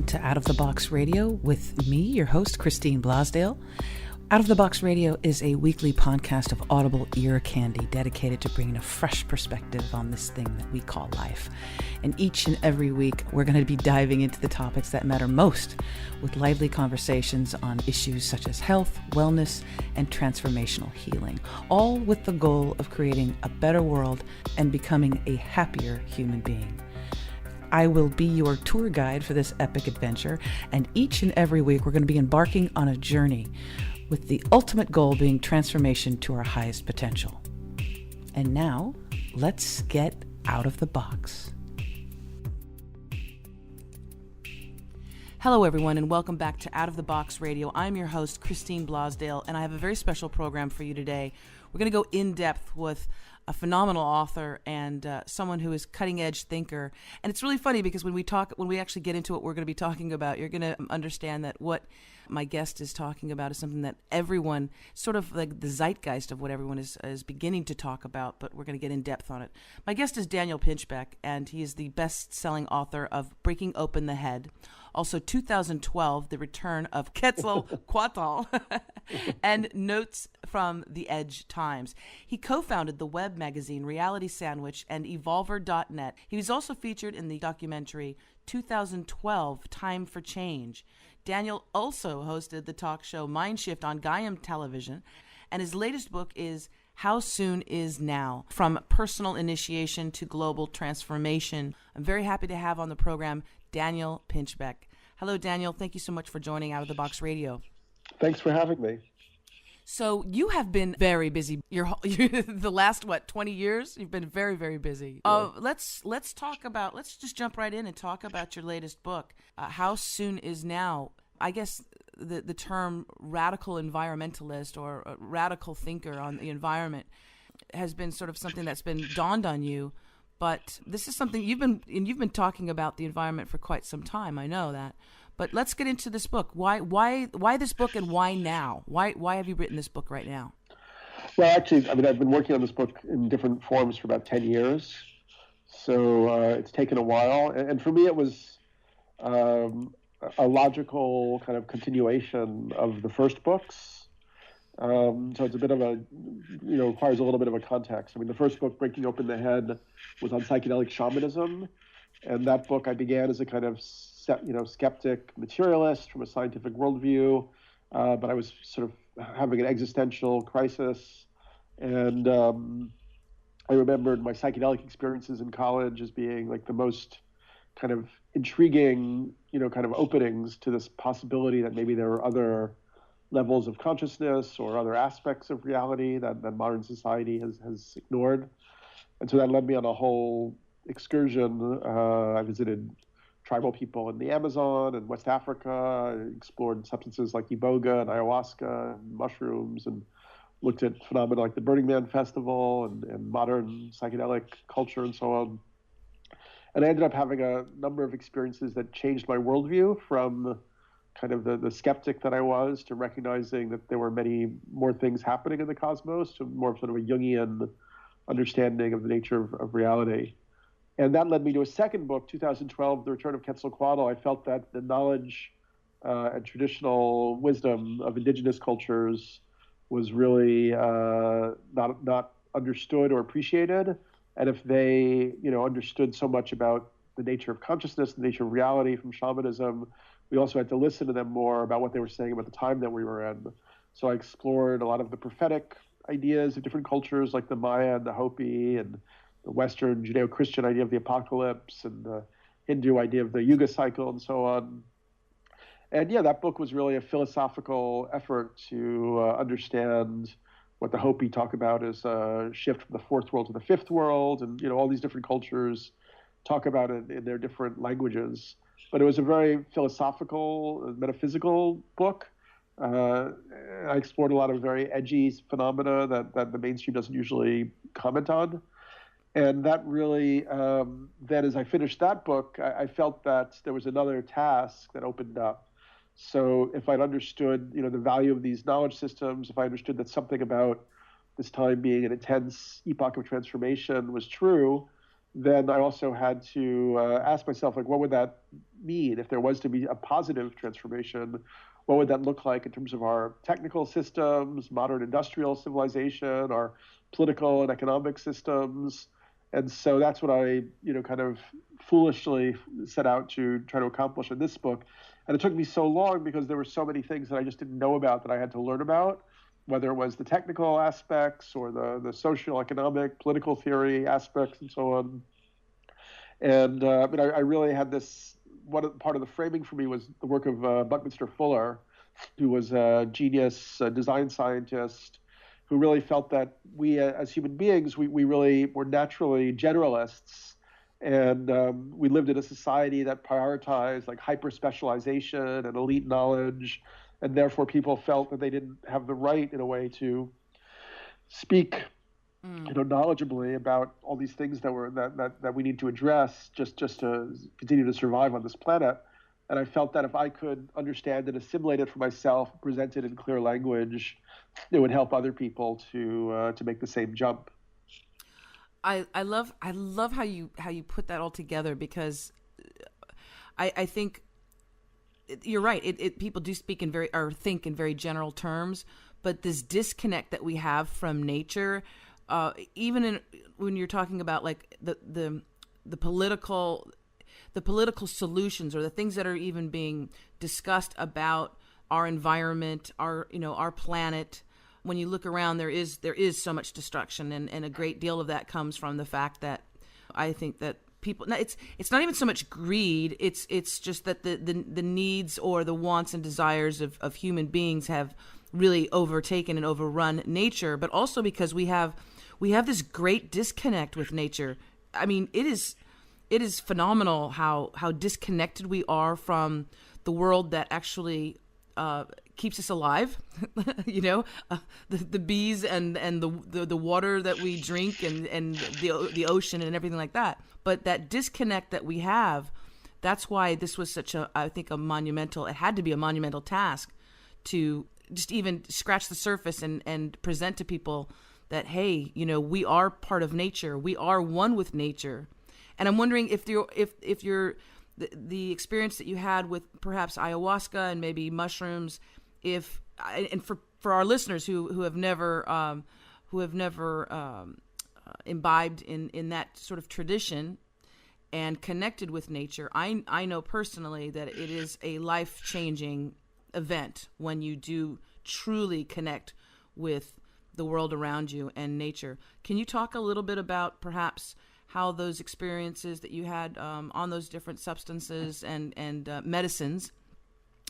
welcome to Out of the Box Radio with me, your host, Christine Blasdale. Out of the Box Radio is a weekly podcast of audible ear candy dedicated to bringing a fresh perspective on this thing that we call life. And each and every week, we're going to be diving into the topics that matter most with lively conversations on issues such as health, wellness, and transformational healing, all with the goal of creating a better world and becoming a happier human being. I will be your tour guide for this epic adventure, and each and every week we're going to be embarking on a journey with the ultimate goal being transformation to our highest potential. And now, let's get out of the box. Hello everyone, and welcome back to Out of the Box Radio. I'm your host, Christine Blasdale, and I have a very special program for you today. We're going to go in depth with a phenomenal author and someone who is cutting-edge thinker. And it's really funny because when we actually get into what we're going to be talking about, you're going to understand that what my guest is talking about is something that everyone, sort of like the zeitgeist of what everyone is beginning to talk about, but we're going to get in depth on it. My guest is Daniel Pinchbeck, and he is the best-selling author of Breaking Open the Head, also 2012, The Return of Quetzalcoat, and Notes from the Edge Times. He co-founded the web magazine Reality Sandwich and Evolver.net. He was also featured in the documentary 2012, Time for Change. Daniel also hosted the talk show Mindshift on Gaiam Television, and his latest book is Howsoonisnow, From Personal Initiation to Global Transformation. I'm very happy to have on the program Daniel Pinchbeck. Hello, Daniel. Thank you so much for joining Out of the Box Radio. Thanks for having me. So you have been very busy. You're the last 20 years? You've been very, very busy. Let's just jump right in and talk about your latest book. How Soon Is Now? I guess the term radical environmentalist or radical thinker on the environment has been sort of something that's been dawned on you. But this is something you've been talking about the environment for quite some time. I know that. But let's get into this book. Why this book, and why now? Why have you written this book right now? Well, actually, I've been working on this book in different forms for about 10 years. So it's taken a while. And for me, it was a logical kind of continuation of the first books. So it's a bit of requires a little bit of a context. I mean, the first book, Breaking Open the Head, was on psychedelic shamanism. And that book I began as a kind of skeptic materialist from a scientific worldview, but I was sort of having an existential crisis. And I remembered my psychedelic experiences in college as being like the most kind of intriguing, kind of openings to this possibility that maybe there were other levels of consciousness or other aspects of reality that modern society has ignored. And so that led me on a whole excursion. I visited tribal people in the Amazon and West Africa. I explored substances like iboga and ayahuasca and mushrooms, and looked at phenomena like the Burning Man Festival and modern psychedelic culture and so on. And I ended up having a number of experiences that changed my worldview from kind of the skeptic that I was to recognizing that there were many more things happening in the cosmos, to more sort of a Jungian understanding of the nature of reality. And that led me to a second book, 2012, The Return of Quetzalcoat. I felt that the knowledge and traditional wisdom of indigenous cultures was really not understood or appreciated. And if they, understood so much about the nature of consciousness, the nature of reality from shamanism, we also had to listen to them more about what they were saying about the time that we were in. So I explored a lot of the prophetic ideas of different cultures, like the Maya and the Hopi, and the Western Judeo-Christian idea of the apocalypse, and the Hindu idea of the Yuga cycle, and so on. And yeah, that book was really a philosophical effort to understand what the Hopi talk about as a shift from the fourth world to the fifth world, and all these different cultures talk about it in their different languages. But it was a very philosophical, metaphysical book. I explored a lot of very edgy phenomena that the mainstream doesn't usually comment on. And that really, then as I finished that book, I felt that there was another task that opened up. So if I'd understood, the value of these knowledge systems, if I understood that something about this time being an intense epoch of transformation was true, then I also had to ask myself, like, what would that mean if there was to be a positive transformation? What would that look like in terms of our technical systems, modern industrial civilization, our political and economic systems? And so that's what I, kind of foolishly set out to try to accomplish in this book. And it took me so long because there were so many things that I just didn't know about that I had to learn about, whether it was the technical aspects or the social, economic, political theory aspects and so on. And I really had this, part of the framing for me was the work of Buckminster Fuller, who was a genius design scientist, who really felt that we as human beings, we really were naturally generalists. And we lived in a society that prioritized like hyper specialization and elite knowledge. And therefore people felt that they didn't have the right in a way to speak knowledgeably about all these things that we need to address just to continue to survive on this planet. And I felt that if I could understand and assimilate it for myself, present it in clear language, it would help other people to make the same jump. I love how you put that all together, because I think you're right. People do speak or think in very general terms, but this disconnect that we have from nature, even when you're talking about like the political solutions or the things that are even being discussed about our environment, our planet. When you look around, there is so much destruction, and a great deal of that comes from the fact that I think that people, it's not even so much greed, it's just that the needs or the wants and desires of human beings have really overtaken and overrun nature, but also because we have this great disconnect with nature. I mean, it is phenomenal how disconnected we are from the world that actually keeps us alive. The bees and the water that we drink and the ocean and everything like that. But that disconnect that we have, that's why this was such it had to be a monumental task to just even scratch the surface and present to people that, hey, we are part of nature. We are one with nature. And I'm wondering if the experience that you had with perhaps ayahuasca and maybe mushrooms, and for our listeners who have never imbibed in that sort of tradition and connected with nature, I know personally that it is a life-changing event when you do truly connect with the world around you and nature. Can you talk a little bit about perhaps how those experiences that you had on those different substances and medicines,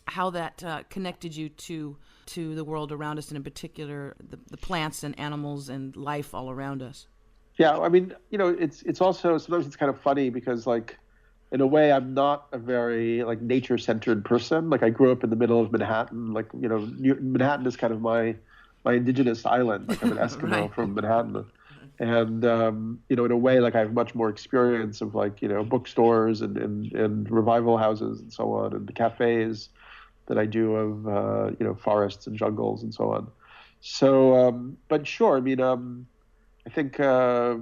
how that connected you to the world around us, and in particular the plants and animals and life all around us? Yeah, I mean, it's also, sometimes it's kind of funny because, like, in a way, I'm not a very like nature-centered person. Like, I grew up in the middle of Manhattan. Like, Manhattan is kind of my indigenous island. Like, I'm an Eskimo Right. from Manhattan. And, in a way, like, I have much more experience of, like, bookstores and revival houses and so on, and the cafes than I do of, forests and jungles and so on. So, but sure, I mean, I think, I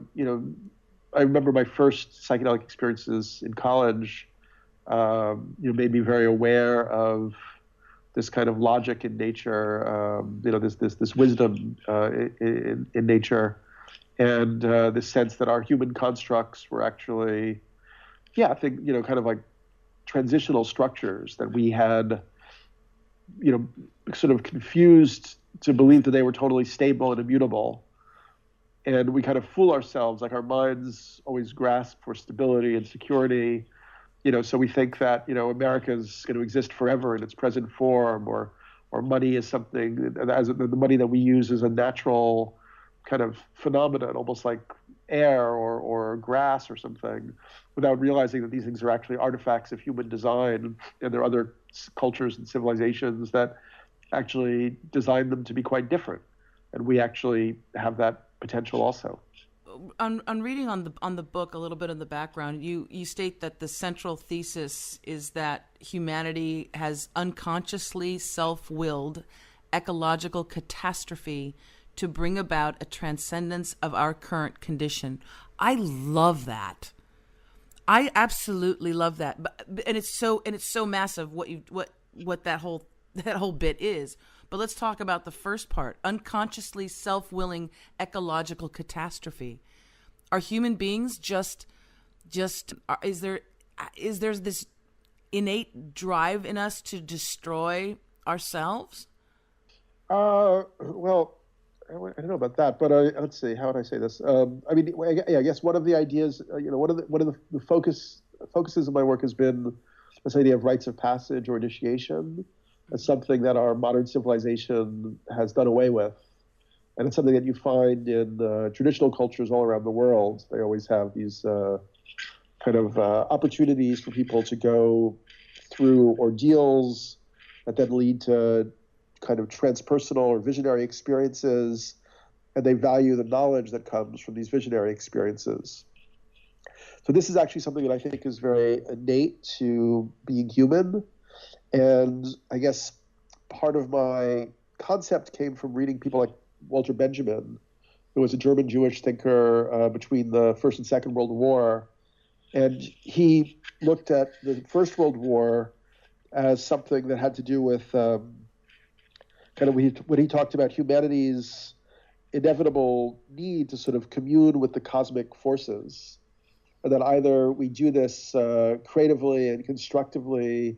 remember my first psychedelic experiences in college, made me very aware of this kind of logic in nature, this wisdom in nature. And the sense that our human constructs were actually, I think, kind of like transitional structures that we had, sort of confused to believe that they were totally stable and immutable. And we kind of fool ourselves, like our minds always grasp for stability and security, so we think that, America's going to exist forever in its present form, or money is something, as the money that we use is a natural kind of phenomenon, almost like air or grass or something, without realizing that these things are actually artifacts of human design, and there are other cultures and civilizations that actually designed them to be quite different, and we actually have that potential also. On reading on the book a little bit of the background, you state that the central thesis is that humanity has unconsciously self-willed ecological catastrophe to bring about a transcendence of our current condition. I love that. I absolutely love that. And it's so massive what that whole bit is. But let's talk about the first part. Unconsciously self-willing ecological catastrophe. Are human beings just is there this innate drive in us to destroy ourselves? Well, I don't know about that, but let's see. How would I say this? I mean, I guess one of the ideas, one of the focuses of my work has been this idea of rites of passage or initiation as something that our modern civilization has done away with, and it's something that you find in traditional cultures all around the world. They always have these kind of opportunities for people to go through ordeals that then lead to kind of transpersonal or visionary experiences, and they value the knowledge that comes from these visionary experiences. So this is actually something that I think is very innate to being human, and I guess part of my concept came from reading people like Walter Benjamin, who was a German Jewish thinker between the First and Second World War, and he looked at the First World War as something that had to do with kind of when he talked about humanity's inevitable need to sort of commune with the cosmic forces, and that either we do this creatively and constructively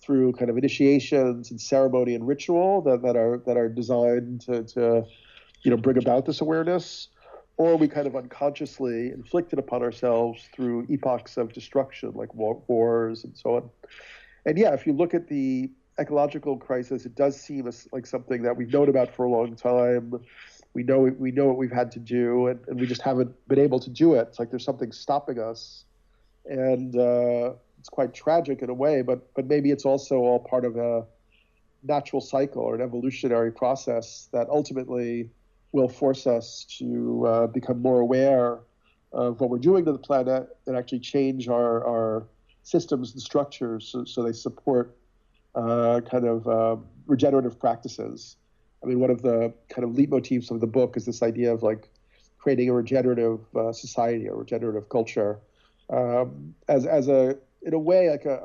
through kind of initiations and ceremony and ritual that are designed to bring about this awareness, or we kind of unconsciously inflict it upon ourselves through epochs of destruction like wars and so on. And yeah, if you look at the ecological crisis, it does seem like something that we've known about for a long time. We know what we've had to do, and we just haven't been able to do it. It's like there's something stopping us, and it's quite tragic in a way. But maybe it's also all part of a natural cycle or an evolutionary process that ultimately will force us to become more aware of what we're doing to the planet and actually change our systems and structures so they support kind of regenerative practices. I mean, one of the kind of leitmotifs of the book is this idea of like creating a regenerative society, a regenerative culture, as in a way like a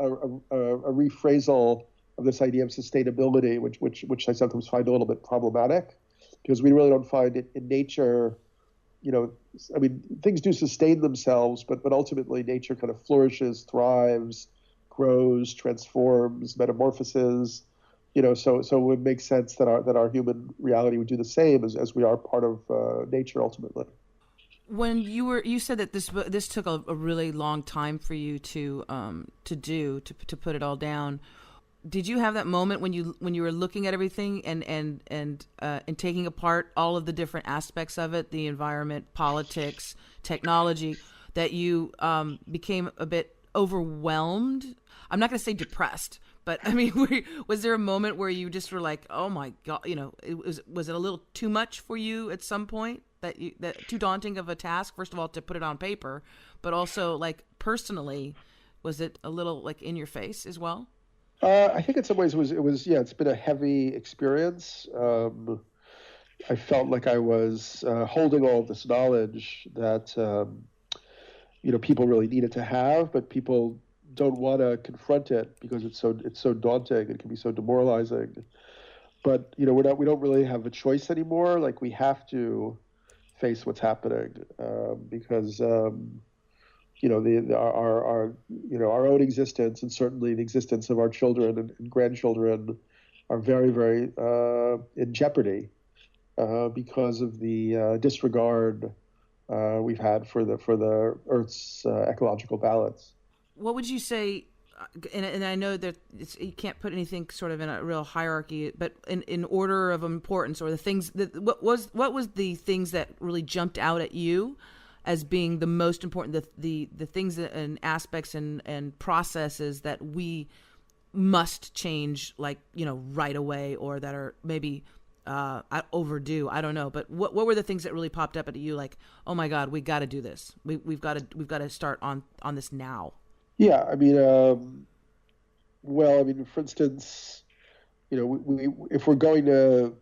rephrasal of this idea of sustainability, which I sometimes find a little bit problematic, because we really don't find it in nature. I mean, things do sustain themselves, but ultimately nature kind of flourishes, thrives, grows, transforms, metamorphoses. So it would make sense that our human reality would do the same as we are part of nature ultimately. When you said that this took a really long time for you to put it all down. Did you have that moment when you were looking at everything and taking apart all of the different aspects of it, the environment, politics, technology, that you became a bit overwhelmed? I'm not going to say depressed, but I mean, was there a moment where you just were like, "Oh my God," was it a little too much for you at some point? That too daunting of a task? First of all, to put it on paper, but also like personally, was it a little like in your face as well? I think in some ways it was it's been a heavy experience. I felt like I was holding all of this knowledge that people really needed to have, but people don't want to confront it because it's so daunting. It can be so demoralizing. But we don't really have a choice anymore. Like we have to face what's happening because our own existence and certainly the existence of our children and grandchildren are very, very in jeopardy because of the disregard we've had for the Earth's ecological balance. What would you say? And I know that you can't put anything sort of in a real hierarchy, but in order of importance, or the things what was the things that really jumped out at you as being the most important, the things and aspects and processes that we must change, like right away, or that are maybe overdue? I don't know, but what were the things that really popped up at you? Like, oh my God, we got to do this. We've got to start on this now. Yeah, I mean, for instance, if we're going to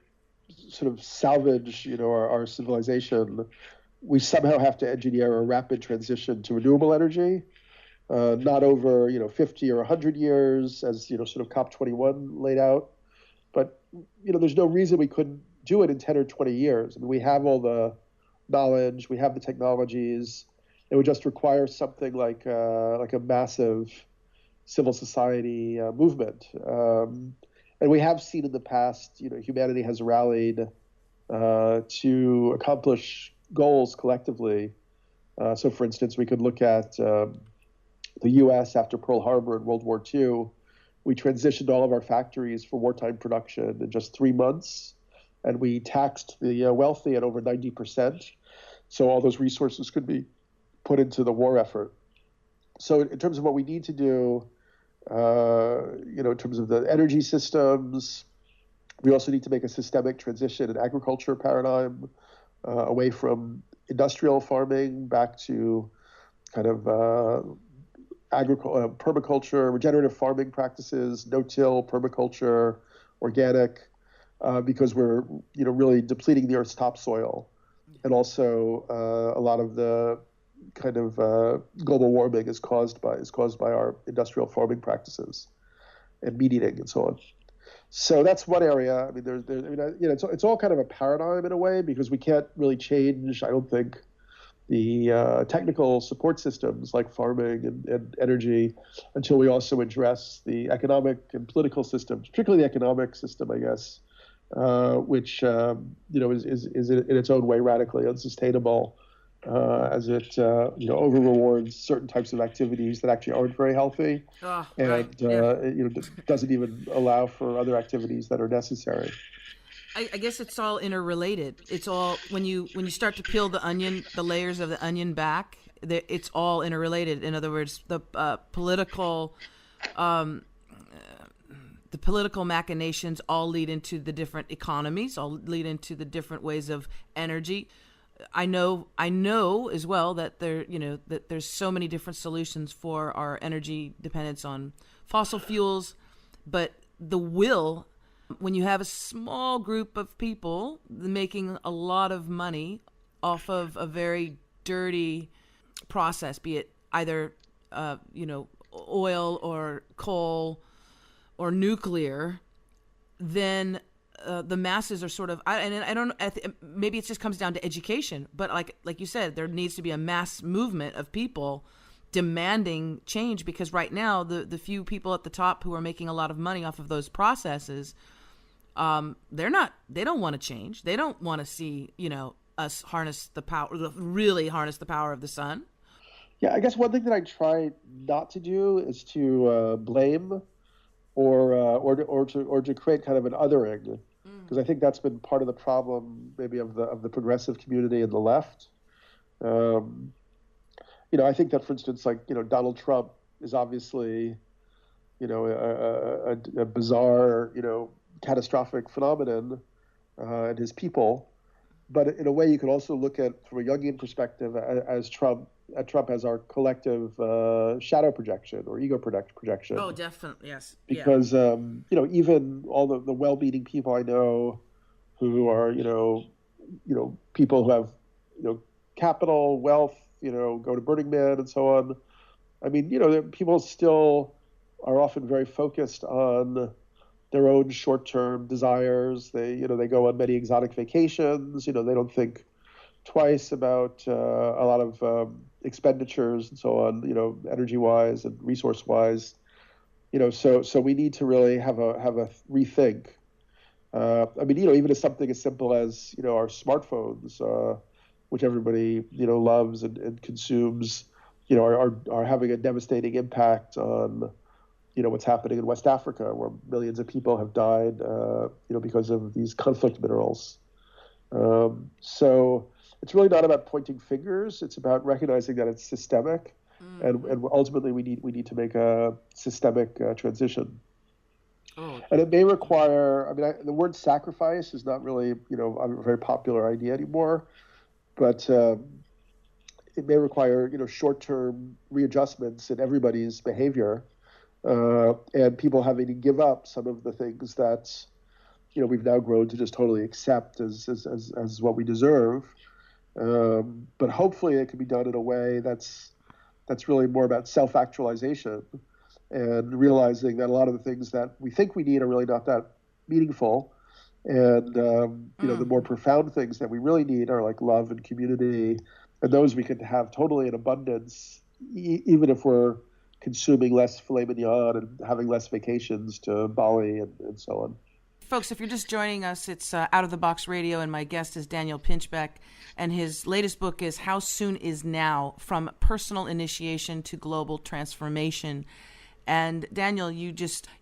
sort of salvage, our civilization, we somehow have to engineer a rapid transition to renewable energy, not over 50 or 100 years, as sort of COP21 laid out, but there's no reason we couldn't do it in 10 or 20 years. I mean, we have all the knowledge, we have the technologies. It would just require something like a massive civil society movement. And we have seen in the past, humanity has rallied to accomplish goals collectively. So, for instance, we could look at the U.S. after Pearl Harbor in World War II. We transitioned all of our factories for wartime production in just 3 months, and we taxed the wealthy at over 90%. So all those resources could be put into the war effort. So in terms of what we need to do, in terms of the energy systems, we also need to make a systemic transition in agriculture paradigm away from industrial farming back to kind of permaculture, regenerative farming practices, no-till, permaculture, organic, because we're really depleting the Earth's topsoil, and also a lot of the kind of global warming is caused by our industrial farming practices and meat eating and so on. So that's one area. I mean, it's all kind of a paradigm in a way, because we can't really change, I don't think, the technical support systems like farming and energy until we also address the economic and political systems, particularly the economic system, I guess, which is in its own way radically unsustainable, as it over rewards certain types of activities that actually aren't very healthy, doesn't even allow for other activities that are necessary. I guess it's all interrelated. It's all when you start to peel the layers of the onion back, it's all interrelated. In other words, the political machinations all lead into the different economies, all lead into the different ways of energy. I know as well that that there's so many different solutions for our energy dependence on fossil fuels, but the will, when you have a small group of people making a lot of money off of a very dirty process, be it either oil or coal or nuclear, then the masses are sort of, maybe it just comes down to education, but like you said, there needs to be a mass movement of people demanding change, because right now the few people at the top who are making a lot of money off of those processes, they don't want to change. They don't want to see us really harness the power of the sun. Yeah, I guess one thing that I try not to do is to blame or to create kind of an othering, because I think that's been part of the problem maybe of the progressive community and the left. I think that, for instance, Donald Trump is obviously a bizarre catastrophic phenomenon, and his people, but in a way you could also look at, from a Jungian perspective, as Trump as our collective shadow projection or ego projection. Oh, definitely, yes. Because even all the well-meaning people I know who are people who have capital, wealth, go to Burning Man and so on. I mean, people still are often very focused on their own short-term desires. They go on many exotic vacations. They don't think twice about a lot of expenditures and so on, energy-wise and resource-wise. So we need to really have a rethink. Even as something as simple as our smartphones, which everybody loves and consumes, are having a devastating impact on what's happening in West Africa, where millions of people have died, because of these conflict minerals. So it's really not about pointing fingers. It's about recognizing that it's systemic, and ultimately we need to make a systemic transition. Oh. And it may require. The word sacrifice is not really a very popular idea anymore, but it may require short-term readjustments in everybody's behavior. And people having to give up some of the things that we've now grown to just totally accept as what we deserve, But hopefully it can be done in a way that's really more about self-actualization and realizing that a lot of the things that we think we need are really not that meaningful. And, the more profound things that we really need are like love and community. And those we can have totally in abundance, even if we're consuming less filet mignon and having less vacations to Bali and so on. Folks, if you're just joining us, it's Out of the Box Radio, and my guest is Daniel Pinchbeck, and his latest book is How Soon Is Now? From Personal Initiation to Global Transformation. And Daniel, you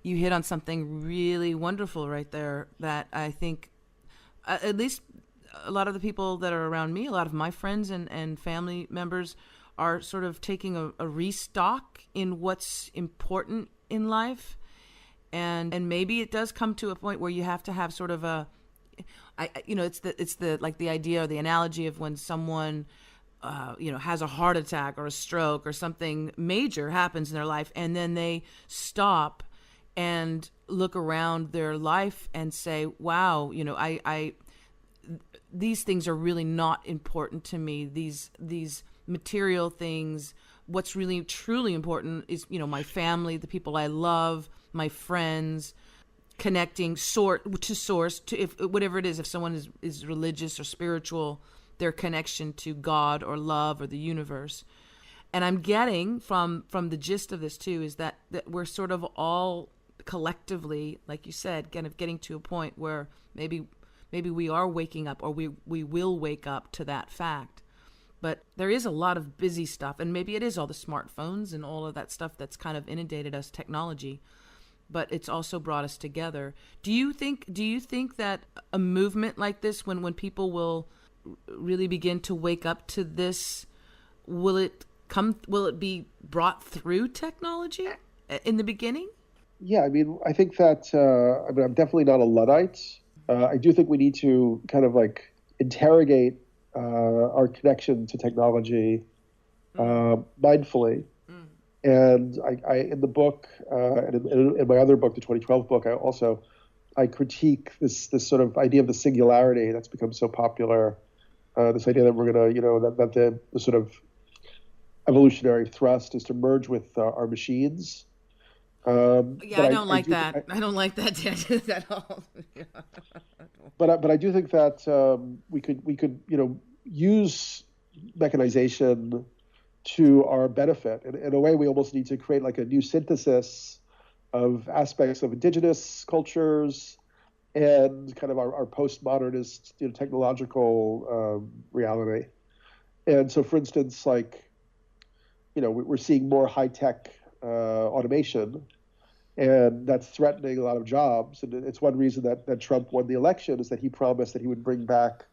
hit on something really wonderful right there that I think at least a lot of the people that are around me, a lot of my friends and family members are sort of taking a restock in what's important in life. And maybe it does come to a point where you have to have sort of it's the like the idea or the analogy of when someone has a heart attack or a stroke or something major happens in their life, and then they stop and look around their life and say, wow, these things are really not important to me. These material things. What's really truly important is, my family, the people I love, my friends, connecting to source, to if whatever it is, if someone is religious or spiritual, their connection to God or love or the universe. And I'm getting from the gist of this too is that we're sort of all collectively, like you said, kind of getting to a point where maybe we are waking up, or we will wake up to that fact. But there is a lot of busy stuff, and maybe it is all the smartphones and all of that stuff that's kind of inundated us, technology, but it's also brought us together. Do you think that a movement like this, when people will really begin to wake up to this, will it be brought through technology in the beginning? Yeah, I think that I'm definitely not a Luddite. I do think we need to kind of like interrogate our connection to technology mindfully. And I in the book and in my other book, the 2012 book, I critique this sort of idea of the singularity that's become so popular. This idea that we're going to, that the sort of evolutionary thrust is to merge with our machines. I don't like that. I don't like that at all. But I do think that we could use mechanization to our benefit. In a way, we almost need to create like a new synthesis of aspects of indigenous cultures and kind of our postmodernist technological reality. And so, for instance, like we're seeing more high-tech automation, and that's threatening a lot of jobs. And it's one reason that Trump won the election, is that he promised that he would bring back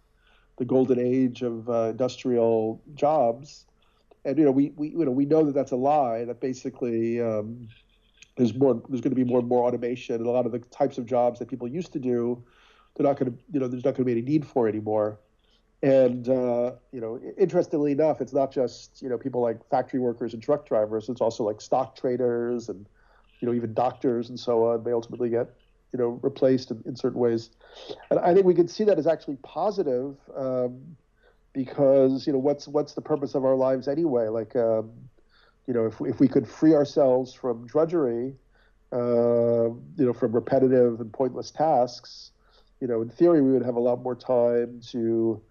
the golden age of industrial jobs. And we know that that's a lie. That basically there's going to be more and more automation, and a lot of the types of jobs that people used to do, there's not going to be any need for anymore. And interestingly enough, it's not just people like factory workers and truck drivers. It's also like stock traders and even doctors and so on. They ultimately get replaced in certain ways. And I think we can see that as actually positive, because what's the purpose of our lives anyway? Like if we could free ourselves from drudgery, from repetitive and pointless tasks, in theory we would have a lot more time to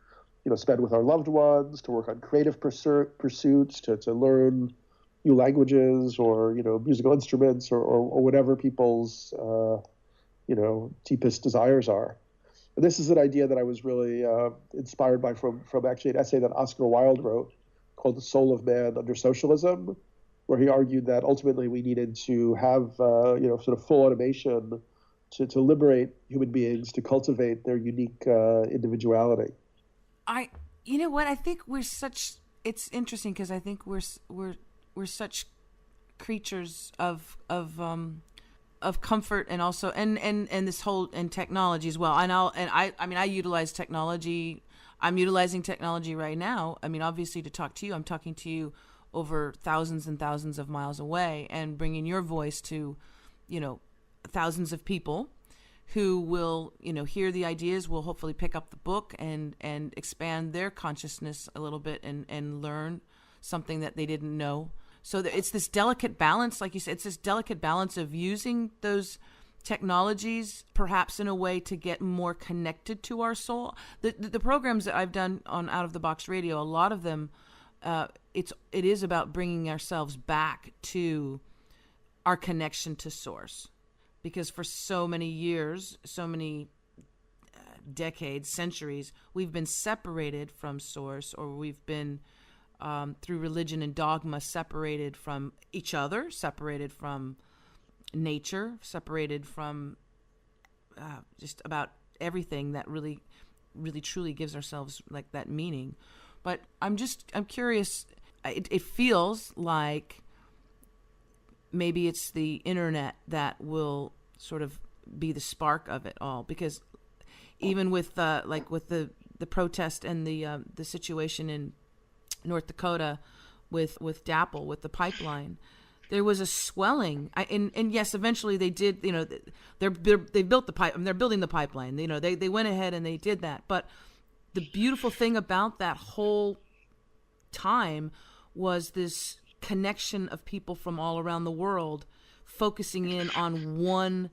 spend with our loved ones, to work on creative pursuits, to learn new languages or musical instruments or whatever people's deepest desires are. And this is an idea that I was really inspired by from actually an essay that Oscar Wilde wrote called The Soul of Man Under Socialism, where he argued that ultimately we needed to have sort of full automation to liberate human beings, to cultivate their unique individuality. I think it's interesting because I think we're such creatures of comfort, and also and this whole and technology as well. I utilize technology. I'm utilizing technology right now. Obviously to talk to you, I'm talking to you over thousands and thousands of miles away, and bringing your voice to thousands of people who will, hear the ideas, will hopefully pick up the book and expand their consciousness a little bit and learn something that they didn't know. So it's this delicate balance, like you said, it's this delicate balance of using those technologies perhaps in a way to get more connected to our soul. The programs that I've done on Out of the Box Radio, a lot of them, it is about bringing ourselves back to our connection to source. Because for so many years, so many decades, centuries, we've been separated from source, or we've been, through religion and dogma, separated from each other, separated from nature, separated from just about everything that really, really, truly gives ourselves like that meaning. But I'm curious, it feels like maybe it's the internet that will sort of be the spark of it all, because even with the protest and the situation in North Dakota with DAPL, with the pipeline, there was a swelling. And yes, eventually they did. They built the pipe. They're building the pipeline. They went ahead and they did that. But the beautiful thing about that whole time was this connection of people from all around the world focusing in on one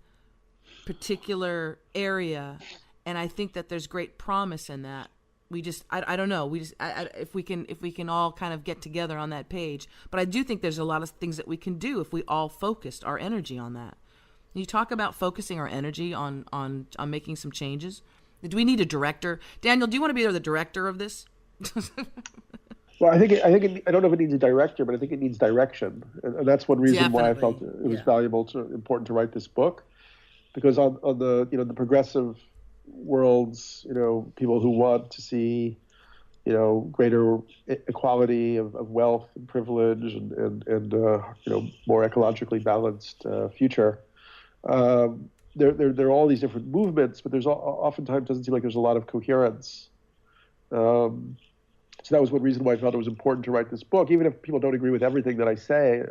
particular area, and I think that there's great promise in that. I don't know, if we can all kind of get together on that page, but I do think there's a lot of things that we can do if we all focused our energy on that. You talk about focusing our energy on making some changes. Do we need a director? Daniel, do you want to be the director of this? Well, I don't know if it needs a director, but I think it needs direction, and that's one reason why I felt it was important to write this book, because on the the progressive worlds, people who want to see greater equality of wealth and privilege and more ecologically balanced future. There are all these different movements, but there's oftentimes doesn't seem like there's a lot of coherence. So that was one reason why I felt it was important to write this book, even if people don't agree with everything that I say.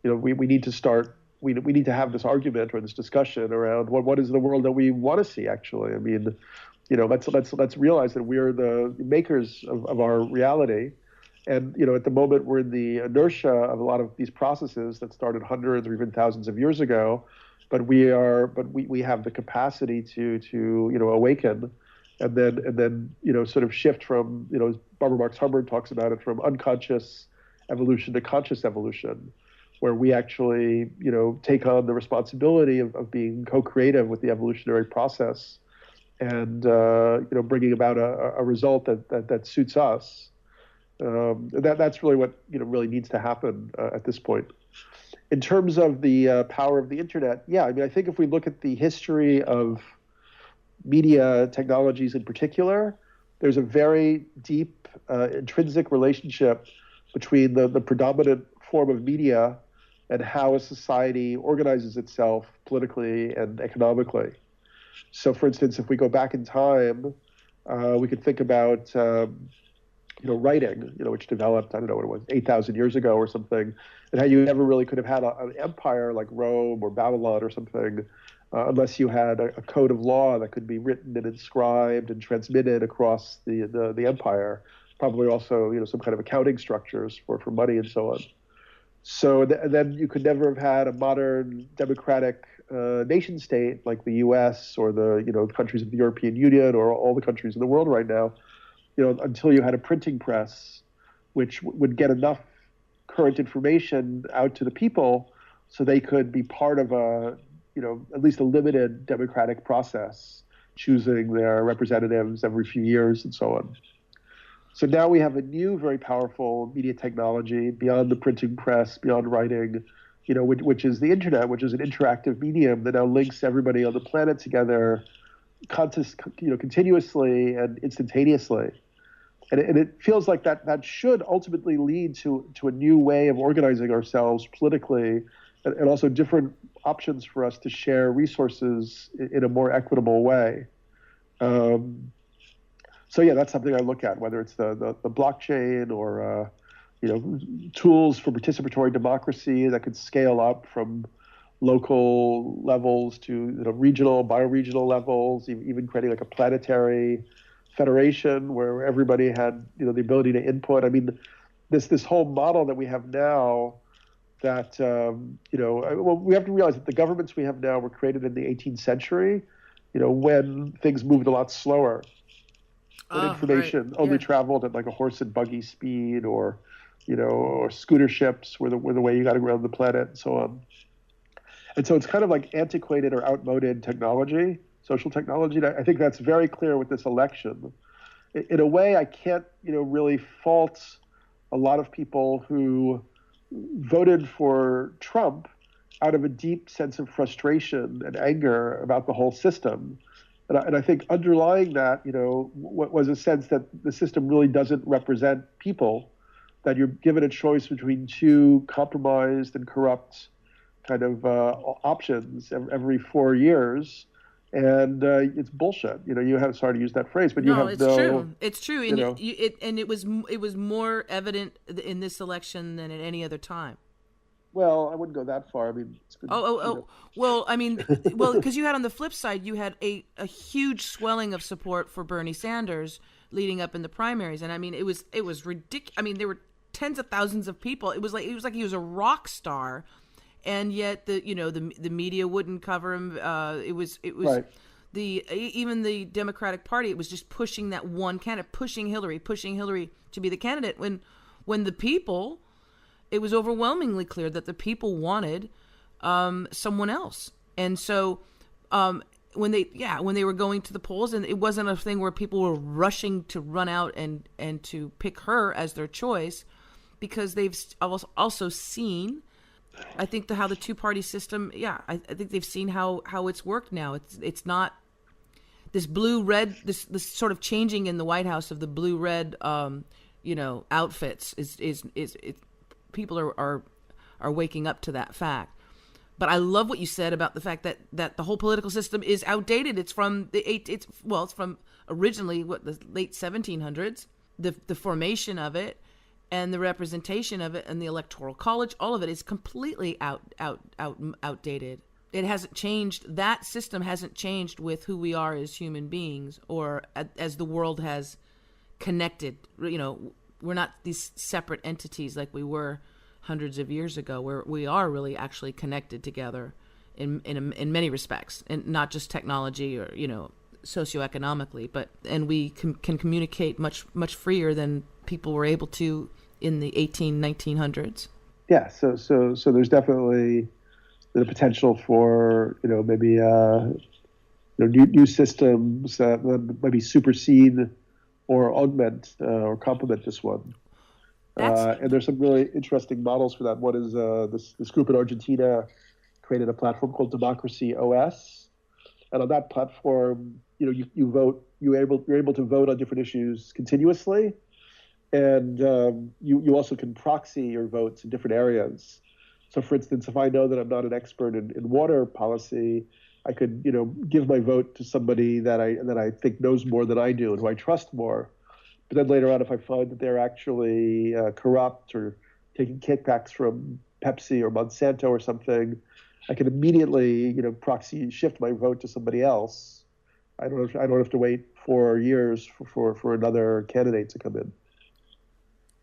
We need to start. We need to have this argument or this discussion around what is the world that we want to see. Actually, I mean, let's realize that we're the makers of our reality, and at the moment we're in the inertia of a lot of these processes that started hundreds or even thousands of years ago, but we have the capacity to awaken. And then sort of shift from, as Barbara Marx Hubbard talks about it, from unconscious evolution to conscious evolution, where we actually, take on the responsibility of being co-creative with the evolutionary process and, bringing about a result that suits us. That's really what, really needs to happen at this point. In terms of the power of the internet, I think if we look at the history of media technologies in particular, there's a very deep intrinsic relationship between the predominant form of media and how a society organizes itself politically and economically. So, for instance, if we go back in time, we could think about writing, which developed, I don't know what it was, 8,000 years ago or something, and how you never really could have had an empire like Rome or Babylon or something unless you had a code of law that could be written and inscribed and transmitted across the empire. Probably also, some kind of accounting structures for money and so on. So then you could never have had a modern democratic nation state like the U.S. or the countries of the European Union or all the countries in the world right now, until you had a printing press, which would get enough current information out to the people so they could be part of at least a limited democratic process, choosing their representatives every few years and so on. So now we have a new, very powerful media technology beyond the printing press, beyond writing, which is the internet, which is an interactive medium that now links everybody on the planet together, continuously and instantaneously. And it feels like that should ultimately lead to a new way of organizing ourselves politically, and also different options for us to share resources in a more equitable way. So that's something I look at, whether it's the blockchain or tools for participatory democracy that could scale up from local levels to regional, bioregional levels, even creating like a planetary federation where everybody had the ability to input. I mean, this whole model that we have now, that well, we have to realize that the governments we have now were created in the 18th century, when things moved a lot slower, when information only traveled at like a horse and buggy speed, or or scooter ships were the way you got around the planet, and so on. And so it's kind of like antiquated or outmoded technology, social technology. And I think that's very clear with this election. In a way, I can't, really fault a lot of people who voted for Trump out of a deep sense of frustration and anger about the whole system. And I think underlying that, what was a sense that the system really doesn't represent people, that you're given a choice between two compromised and corrupt kind of options every 4 years, and it's bullshit. You have, sorry to use that phrase, but you have true. It's true, and it was more evident in this election than at any other time. Well, I wouldn't go that far. I mean, it's been, well, I mean, because you had on the flip side, you had a huge swelling of support for Bernie Sanders leading up in the primaries, and I mean, it was ridiculous. I mean, there were tens of thousands of people. It was like he was a rock star. And yet the media wouldn't cover him. It was right. Even the Democratic Party, it was just pushing that one candidate, pushing Hillary to be the candidate. When the people, it was overwhelmingly clear that the people wanted someone else. And so when they were going to the polls, and it wasn't a thing where people were rushing to run out and to pick her as their choice, because they've also seen, I think, how the two-party system, I think they've seen how it's worked now. It's not this blue-red, this sort of changing in the White House of the blue-red, outfits is people are waking up to that fact. But I love what you said about the fact that the whole political system is outdated. It's from it's from originally the late 1700s, the formation of it, and the representation of it, and the Electoral College, all of it is completely outdated. It hasn't changed. That system hasn't changed with who we are as human beings, or as the world has connected. We're not these separate entities like we were hundreds of years ago, where we are really actually connected together in many respects, and not just technology or socioeconomically, and we can communicate much freer than people were able to in the 1900s. Yeah, so there's definitely the potential for maybe new systems that maybe supersede or augment or complement this one. And there's some really interesting models for that. One is this group in Argentina created a platform called Democracy OS, and on that platform, you vote. You're able to vote on different issues continuously. And you also can proxy your votes in different areas. So, for instance, if I know that I'm not an expert in water policy, I could give my vote to somebody that I think knows more than I do and who I trust more. But then later on, if I find that they're actually corrupt or taking kickbacks from Pepsi or Monsanto or something, I can immediately proxy shift my vote to somebody else. I don't have to wait 4 years for another candidate to come in.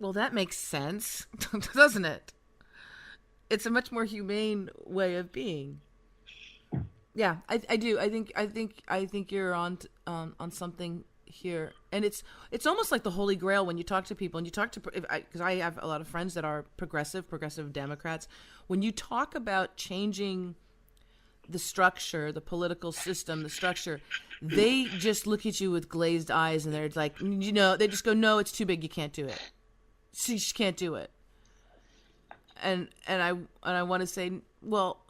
Well, that makes sense, doesn't it? It's a much more humane way of being. Yeah, I do. I think you're on something here, and it's almost like the Holy Grail when you talk to people, and you talk to, because I have a lot of friends that are progressive Democrats. When you talk about changing the structure, the political system, the structure, they just look at you with glazed eyes, and they're like, they just go, no, it's too big, you can't do it. She just can't do it. And I want to say, well,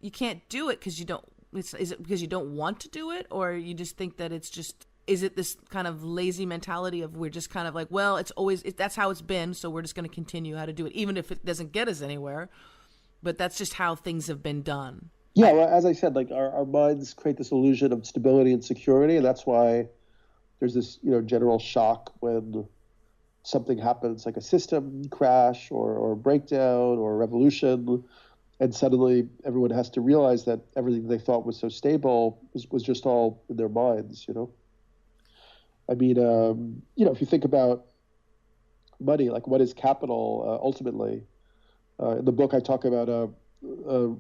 you can't do it because you don't. Is it because you don't want to do it, or you just think that it's just? Is it this kind of lazy mentality of we're just kind of like, well, that's how it's been, so we're just going to continue how to do it, even if it doesn't get us anywhere. But that's just how things have been done. Yeah, well, as I said, like our minds create this illusion of stability and security, and that's why there's this general shock when something happens, like a system crash or breakdown or revolution. and suddenly everyone has to realize that everything they thought was so stable was just all in their minds, I mean, if you think about money, like what is capital ultimately? In the book, I talk about a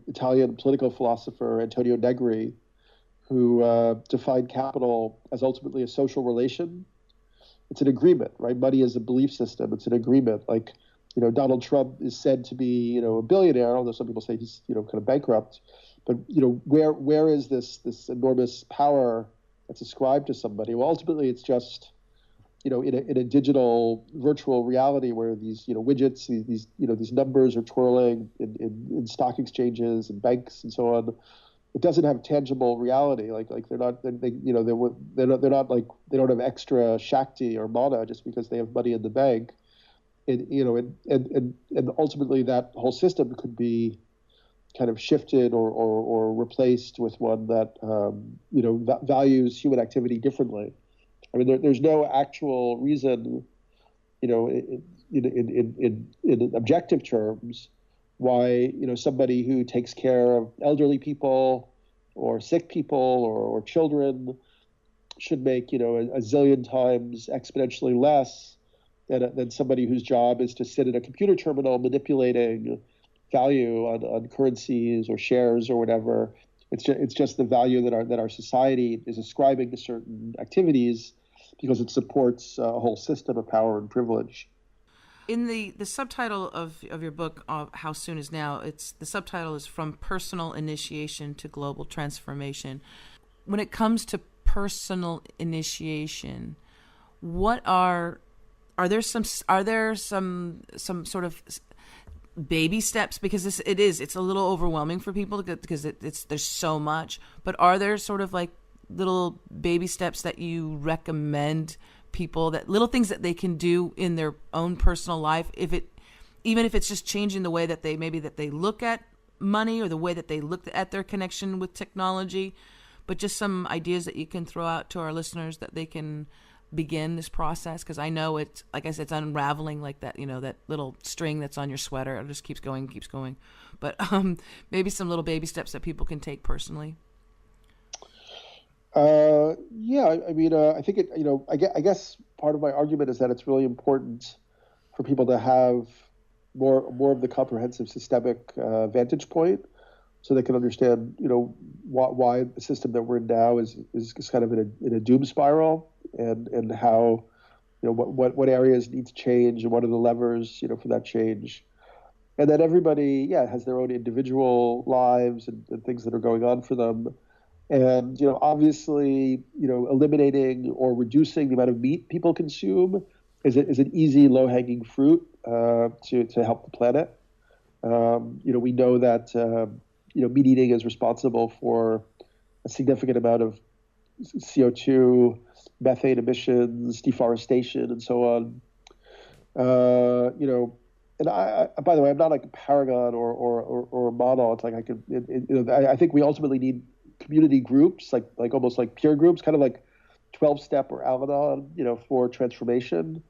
Italian political philosopher, Antonio Negri, who defined capital as ultimately a social relation. It's an agreement, right? Money is a belief system. It's an agreement. Like, Donald Trump is said to be, a billionaire, although some people say he's, kind of bankrupt. But, where is this enormous power that's ascribed to somebody? Well, ultimately, it's just, in a digital virtual reality where these, widgets, these numbers are twirling in stock exchanges and banks and so on. It doesn't have tangible reality. Like they're not like, they don't have extra Shakti or mana just because they have money in the bank. And ultimately that whole system could be kind of shifted or replaced with one that values human activity differently. I mean, there's no actual reason, in objective terms, why somebody who takes care of elderly people or sick people or children should make a zillion times exponentially less than somebody whose job is to sit at a computer terminal manipulating value on currencies or shares or whatever. It's just the value that our society is ascribing to certain activities because it supports a whole system of power and privilege. In the subtitle of your book, How Soon Is Now, the subtitle is From Personal Initiation to Global Transformation. When it comes to personal initiation, are there some sort of baby steps? Because it's a little overwhelming for people because there's so much. But are there sort of like little baby steps that you recommend people, that little things that they can do in their own personal life, even if it's just changing the way that they look at money or the way that they look at their connection with technology, but just some ideas that you can throw out to our listeners that they can begin this process? Because I know it's, like I said, it's unraveling like that, that little string that's on your sweater. It just keeps going. But maybe some little baby steps that people can take personally. Yeah, I mean, I think I guess part of my argument is that it's really important for people to have more of the comprehensive systemic vantage point, so they can understand, why the system that we're in now is kind of in a doom spiral, and how, what areas need to change and what are the levers, for that change. And that everybody, has their own individual lives and things that are going on for them. And, obviously, eliminating or reducing the amount of meat people consume is an easy, low-hanging fruit to help the planet. We know that, meat eating is responsible for a significant amount of CO2, methane emissions, deforestation, and so on. And by the way, I'm not like a paragon or a model. It's like I think we ultimately need community groups, like almost like peer groups, kind of like 12-step or Al-Anon, for transformation,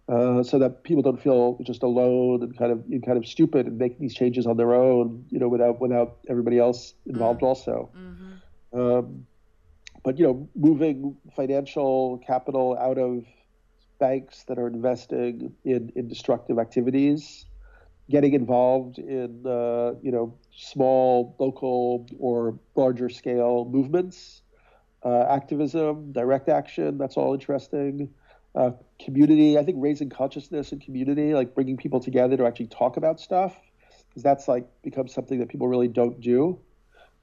so that people don't feel just alone and kind of stupid and making these changes on their own, without everybody else involved also. Mm-hmm. But moving financial capital out of banks that are investing in destructive activities, getting involved in small, local, or larger scale movements, activism, direct action. That's all interesting. Community. I think raising consciousness in community, like bringing people together to actually talk about stuff, because that's like become something that people really don't do.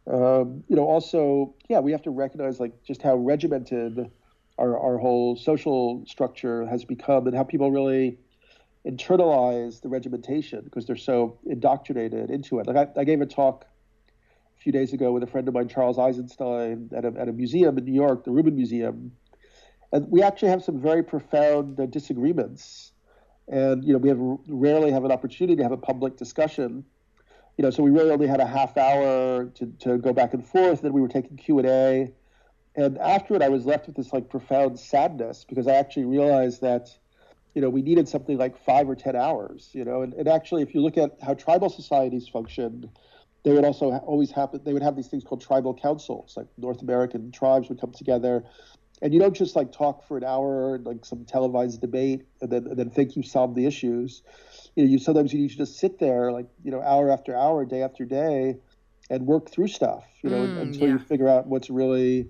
Also, we have to recognize like just how regimented our whole social structure has become, and how people really internalize the regimentation because they're so indoctrinated into it. Like I gave a talk a few days ago with a friend of mine, Charles Eisenstein, at a museum in New York, the Rubin Museum, and we actually have some very profound disagreements. And we rarely have an opportunity to have a public discussion. So we really only had a half hour to go back and forth. Then we were taking Q&A, and after it, I was left with this like profound sadness, because I actually realized that we needed something like 5 or 10 hours, and actually, if you look at how tribal societies functioned, they would also always happen. They would have these things called tribal councils, like North American tribes would come together, and you don't just like talk for an hour, like some televised debate, and then think you solved the issues. You sometimes you need to just sit there, like hour after hour, day after day, and work through stuff, until you figure out what's really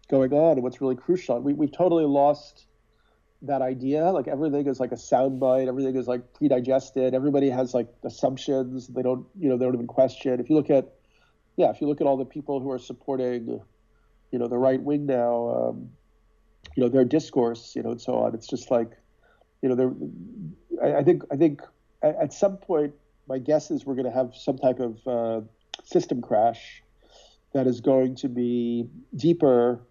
going on and what's really crucial. We've totally lost that idea. Like everything is like a soundbite, everything is like pre-digested, everybody has like assumptions they don't even question. If you look at all the people who are supporting the right wing now, their discourse, and so on, it's just like I think at some point my guess is we're going to have some type of system crash that is going to be deeper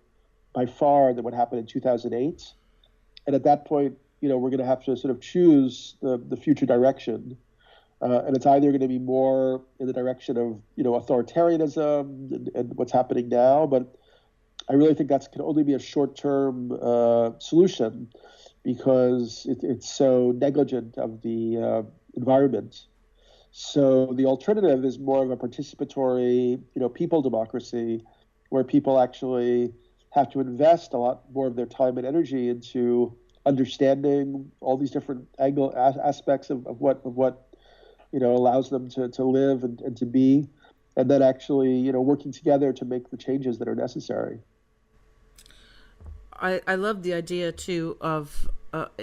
by far than what happened in 2008. And at that point, we're going to have to sort of choose the future direction. And it's either going to be more in the direction of, authoritarianism and what's happening now. But I really think can only be a short-term solution because it's so negligent of the environment. So the alternative is more of a participatory, people democracy, where people actually have to invest a lot more of their time and energy into understanding all these different aspects of what allows them to live and to be, and then actually working together to make the changes that are necessary. I love the idea too of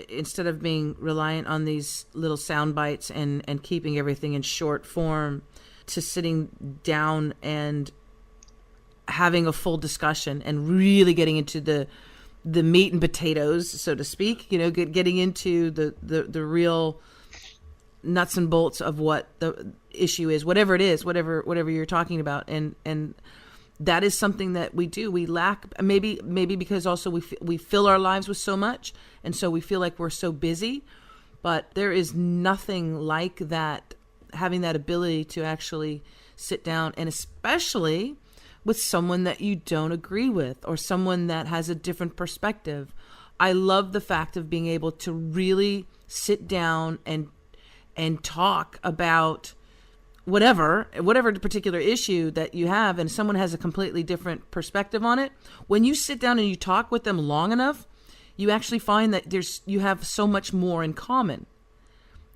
instead of being reliant on these little sound bites and keeping everything in short form, to sitting down and having a full discussion and really getting into the meat and potatoes, so to speak, getting into the real nuts and bolts of what the issue is, whatever it is, whatever you're talking about. And that is something that we do. We lack, maybe because also we fill our lives with so much. And so we feel like we're so busy, but there is nothing like that, having that ability to actually sit down, and especially with someone that you don't agree with or someone that has a different perspective. I love the fact of being able to really sit down and talk about whatever particular issue that you have, and someone has a completely different perspective on it. When you sit down and you talk with them long enough, you actually find that you have so much more in common.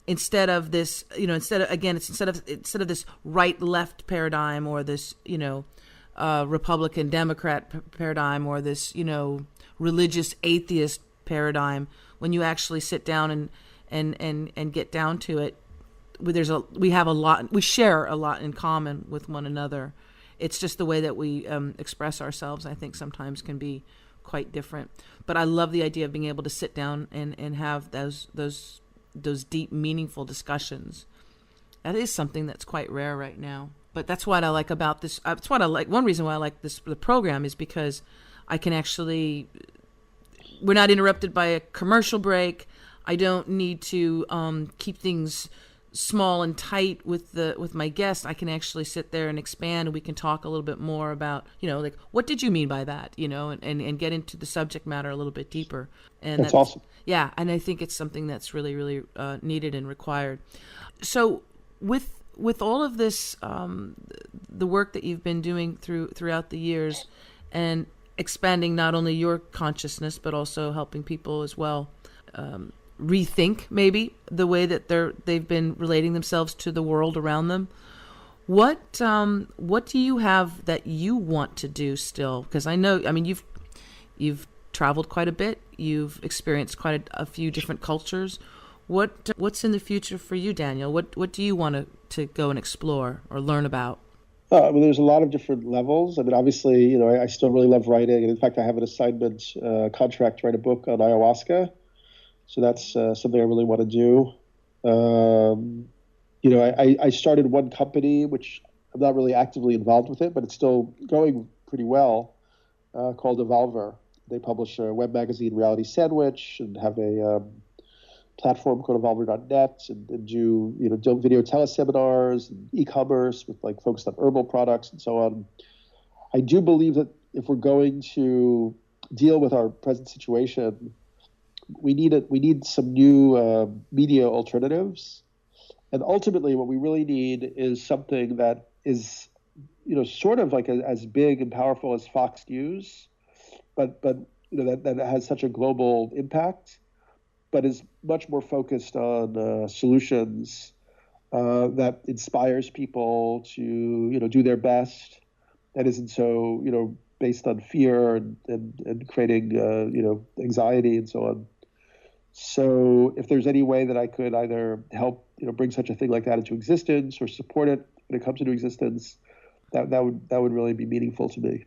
Instead of this, instead of this right left paradigm, or this, Republican Democrat paradigm, or this, religious atheist paradigm, when you actually sit down and get down to it, we share a lot in common with one another. It's just the way that we express ourselves, I think, sometimes can be quite different. But I love the idea of being able to sit down and have those deep, meaningful discussions. That is something that's quite rare right now. But that's what I like about this. That's what I like. One reason why I like the program is because I can actually, we're not interrupted by a commercial break. I don't need to keep things small and tight with my guest. I can actually sit there and expand, and we can talk a little bit more about, like, what did you mean by that, and get into the subject matter a little bit deeper. And that's awesome. Yeah, and I think it's something that's really, really needed and required. So with all of this, the work that you've been doing throughout the years, and expanding not only your consciousness but also helping people as well rethink maybe the way that they've been relating themselves to the world around them. What do you have that you want to do still? Because I know, you've traveled quite a bit. You've experienced quite a few different cultures. What's in the future for you, Daniel? What do you want to go and explore or learn about? There's a lot of different levels. Obviously, I still really love writing, and in fact, I have an assignment contract to write a book on ayahuasca. So that's something I really want to do. I started one company, which I'm not really actively involved with it, but it's still going pretty well, called Evolver. They publish a web magazine, Reality Sandwich, and have a platform called evolver.net, and do video teleseminars and e-commerce with focused on herbal products and so on. I do believe that if we're going to deal with our present situation, we need some new media alternatives, and ultimately what we really need is something that is, sort of like as big and powerful as Fox News, but that has such a global impact, but is much more focused on solutions that inspires people to do their best. That isn't so based on fear and creating anxiety and so on. So if there's any way that I could either help bring such a thing like that into existence or support it when it comes into existence, that would really be meaningful to me.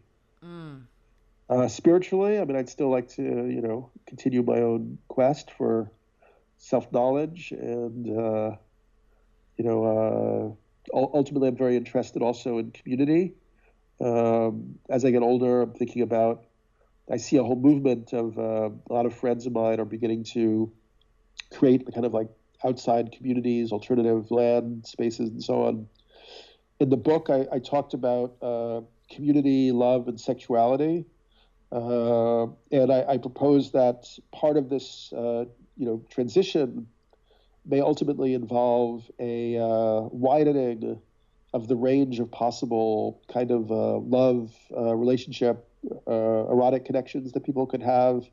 Spiritually, I mean, I'd still like to continue my own quest for self-knowledge, and ultimately I'm very interested also in community. As I get older, I'm thinking about, I see a whole movement of a lot of friends of mine are beginning to create the kind of like outside communities, alternative land spaces, and so on. In the book, I talked about community, love, and sexuality. And I propose that part of this, transition may ultimately involve a widening of the range of possible kind of love, relationship, erotic connections that people could have.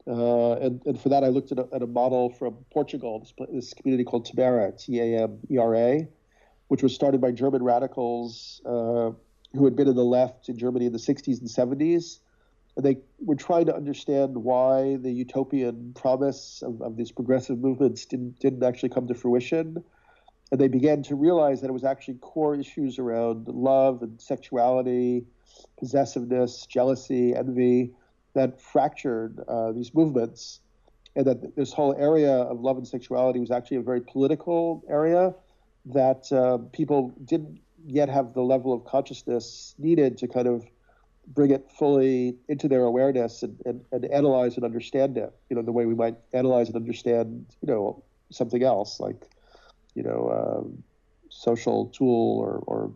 And for that, I looked at a model from Portugal, this community called Tamera, Tamera, which was started by German radicals who had been in the left in Germany in the 60s and 70s. And they were trying to understand why the utopian promise of these progressive movements didn't actually come to fruition. And they began to realize that it was actually core issues around love and sexuality, possessiveness, jealousy, envy, that fractured these movements. And that this whole area of love and sexuality was actually a very political area, that people didn't yet have the level of consciousness needed to kind of bring it fully into their awareness and analyze and understand it, the way we might analyze and understand, something else like, social tool or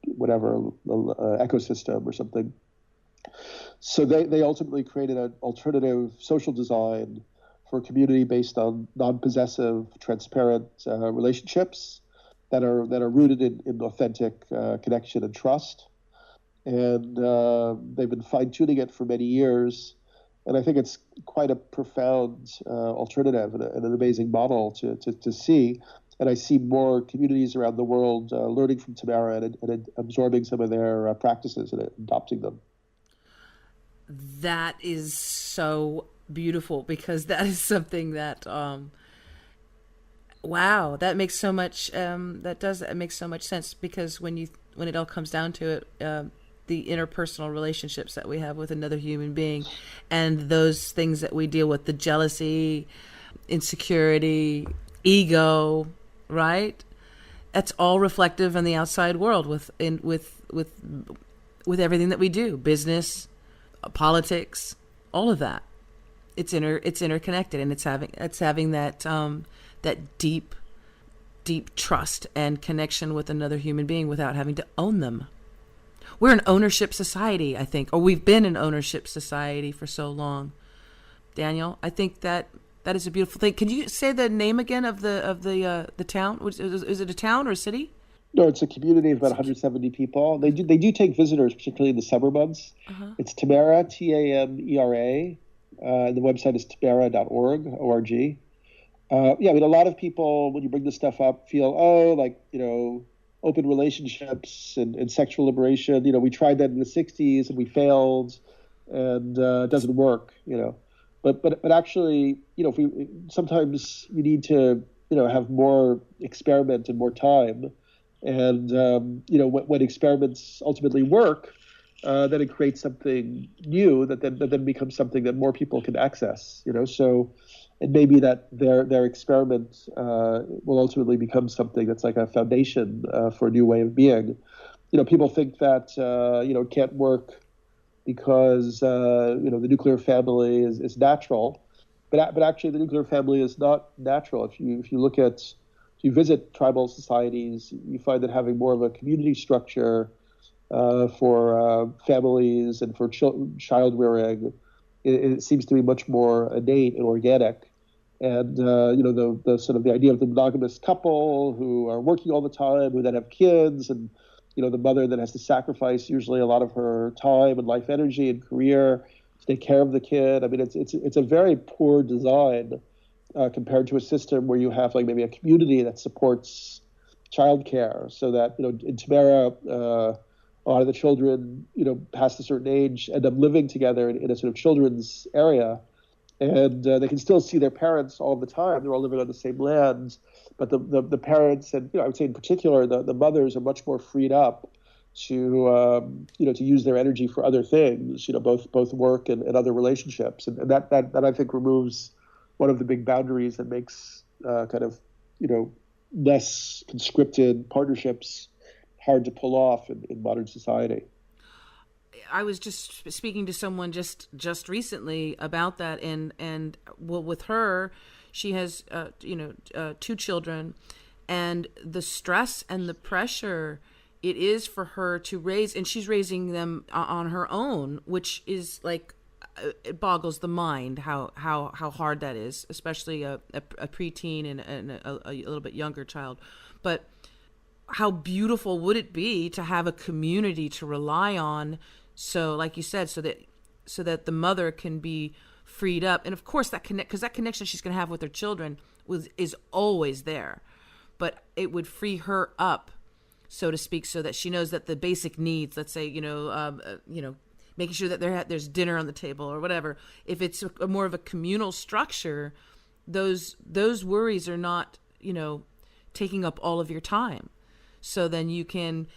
whatever, ecosystem or something. So they ultimately created an alternative social design for a community based on non-possessive, transparent relationships that are rooted in authentic connection and trust. And they've been fine-tuning it for many years. And I think it's quite a profound alternative and an amazing model to see. And I see more communities around the world learning from Tamera and absorbing some of their practices and adopting them. That is so beautiful, because that is something that, wow, that makes so much, that makes so much sense, because when it all comes down to it, the interpersonal relationships that we have with another human being and those things that we deal with, the jealousy, insecurity, ego, right? That's all reflective in the outside world with everything that we do, business, politics, all of that. It's interconnected, and it's having that deep trust and connection with another human being without having to own them. We're an ownership society, I think, or we've been an ownership society for so long. Daniel, I think that is a beautiful thing. Can you say the name again of the town? Is it a town or a city? No, it's a community of about 170 people. They do take visitors, particularly in the summer months. Uh-huh. It's Tamera, Tamera. The website is tamera.org, O-R-G. I mean, a lot of people, when you bring this stuff up, feel, open relationships and sexual liberation. We tried that in the 60s and we failed, and it doesn't work, But actually, if sometimes you need to, have more experiment and more time. And, when experiments ultimately work, then it creates something new that then becomes something that more people can access, So it may be that their experiment will ultimately become something that's like a foundation for a new way of being. People think that, it can't work because, the nuclear family is natural. But actually, the nuclear family is not natural. If you visit tribal societies, you find that having more of a community structure for families and for child rearing, it seems to be much more innate and organic. And the sort of the idea of the monogamous couple who are working all the time, who then have kids, and the mother that has to sacrifice usually a lot of her time and life energy and career to take care of the kid. I mean, it's a very poor design compared to a system where you have like maybe a community that supports childcare, so that in Tamara, a lot of the children past a certain age end up living together in a sort of children's area, and they can still see their parents all the time. They're all living on the same land, but the parents, and I would say in particular the mothers, are much more freed up to to use their energy for other things, both work and other relationships, and that I think removes one of the big boundaries that makes kind of less conscripted partnerships hard to pull off in modern society. I was just speaking to someone just recently about that, and well, with her, she has 2 children, and the stress and the pressure it is for her to raise, and she's raising them on her own, which is like, it boggles the mind how hard that is, especially a preteen and a little bit younger child. But how beautiful would it be to have a community to rely on? So, like you said, so that the mother can be freed up, and of course that connection she's going to have with her children is always there, but it would free her up, so to speak, so that she knows that the basic needs, let's say, making sure that there's dinner on the table or whatever. If it's more of a communal structure, those worries are not, taking up all of your time. So then you can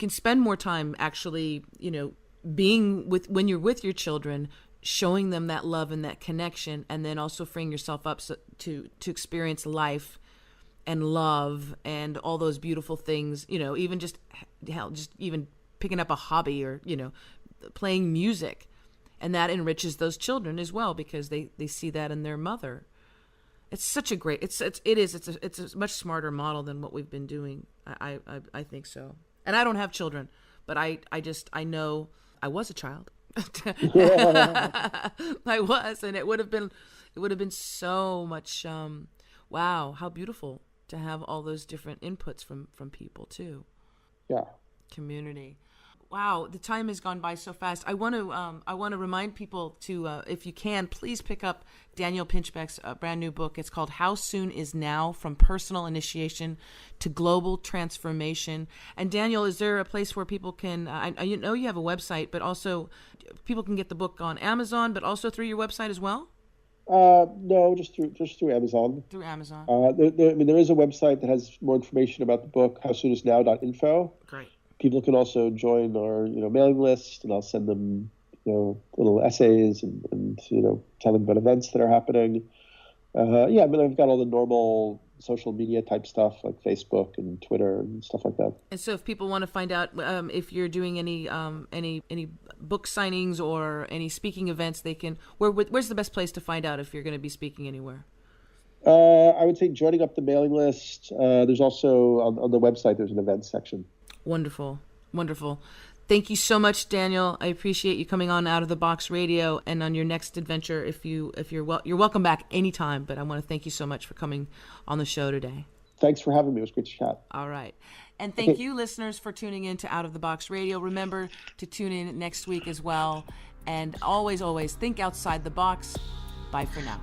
spend more time actually, being when you're with your children, showing them that love and that connection, and then also freeing yourself up to experience life and love and all those beautiful things, even just even picking up a hobby or, playing music, and that enriches those children as well, because they see that in their mother. It's such a great, it's a much smarter model than what we've been doing. I think so. And I don't have children, but I know I was a child. I was, and it would have been so much, wow, how beautiful to have all those different inputs from people too. Yeah. Community. Wow, the time has gone by so fast. I want to remind people to, if you can, please pick up Daniel Pinchbeck's brand new book. It's called How Soon Is Now: From Personal Initiation to Global Transformation. And Daniel, is there a place where people can? I know you have a website, but also people can get the book on Amazon, but also through your website as well. No, just through Amazon. Through Amazon. There is a website that has more information about the book, howsoonisnow.info. Great. People can also join our, mailing list, and I'll send them, little essays and tell them about events that are happening. I've got all the normal social media type stuff like Facebook and Twitter and stuff like that. And so, if people want to find out if you're doing any book signings or any speaking events, they can. Where's the best place to find out if you're going to be speaking anywhere? I would say joining up the mailing list. There's also on the website, there's an events section. Wonderful. Thank you so much, Daniel. I appreciate you coming on Out of the Box Radio, and on your next adventure, you're welcome back anytime. But I want to thank you so much for coming on the show today. Thanks for having me. It was great to chat. All right. And thank you, listeners, for tuning in to Out of the Box Radio. Remember to tune in next week as well. And always, always think outside the box. Bye for now.